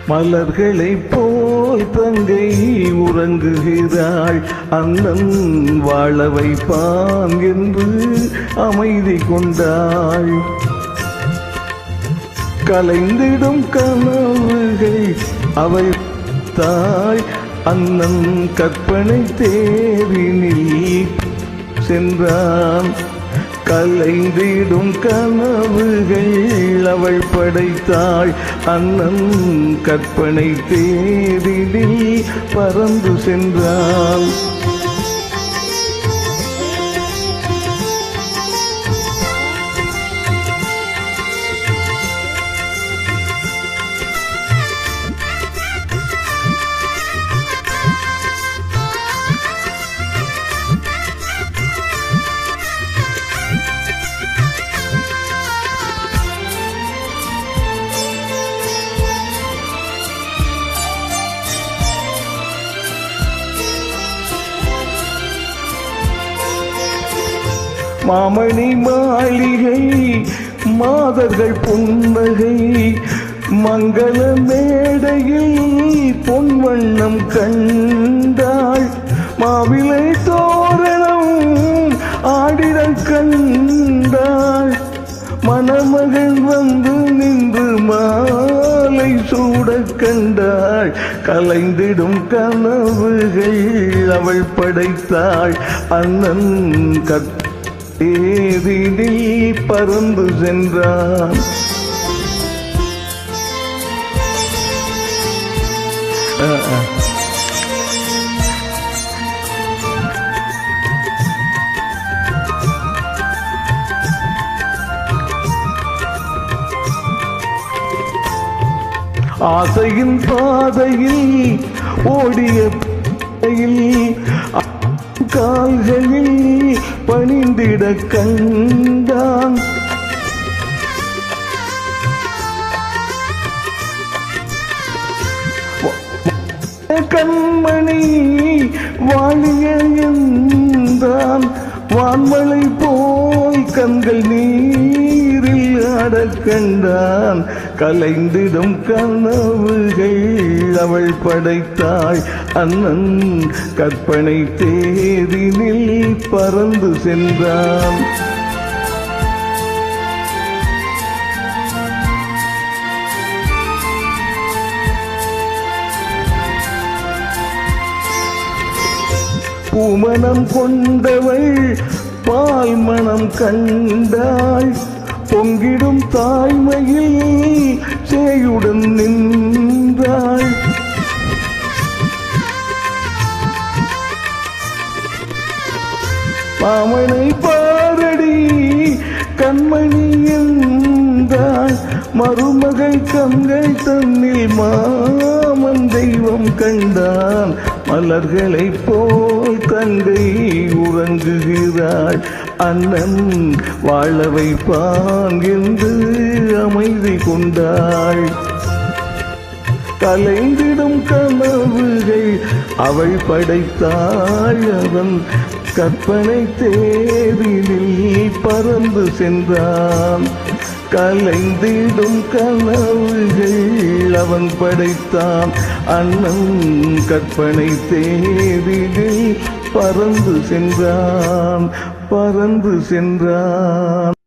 மலர்களைப் போல் தங்கை உறங்குகிறாள். அண்ணன் வாழ வைப்பான் என்று அமைதி கொண்டாள். கலைந்திடும் கனவுகள் அவள் தாய். அண்ணன் கற்பனை தேரினில் சென்றான். கலைந்திடும் கனவுகள் அவள் படைத்தாள். அண்ணன் கற்பனை தேரினில் பறந்து சென்றான். மாமணி மாளிகை மாதர்கள் புன்னகை மங்கள மேடையில் பொன்வண்ணம் கண்டாள். மாவிலை தோரணம் ஆடிட கண்டாள். மணமகன் வந்து நின்று மாலை சூட கண்டாள். கலைந்திடும் கனவுகள் அவள் படைத்தாள். அண்ணன் ஏதினில் பறந்து சென்றான். ஆசையின் பாதையில் ஓடிய கால்களில் பணிந்திட கண்டான். கண்மணி வாழிய என்றான். வான்மழை போல் கண்கள் நீரில் ஆடக் கண்டான். கலைந்திடும் கனவுகள் அவள் படைத்தாள். அண்ணன் கற்பனை தேரினில் பறந்து சென்றான். பூமணம் கொண்டவள் பால் மணம் கண்டாள். பொங்கிடும் தாய்மையில் சேயுடன் நின்றாள். மாமனை பாரடி கண்மணி என்றாள். மருமகள் கண்கள் தன்னில் மாமன் தெய்வம் கண்டான். மலர்களைப் போல் தங்கை உறங்குகிறாள். அண்ணன் வாழ வைப்பான் என்று அமைதி கொண்டாள். கலைந்திடும் கனவுகள் அவள் படைத்தாள். அவன் கற்பனை தேரினில் பறந்து சென்றான். கலைந்திடும் கனவுகள் அவன் படைத்தான். அண்ணன் கற்பனை தேரினில் பறந்து சென்றான்.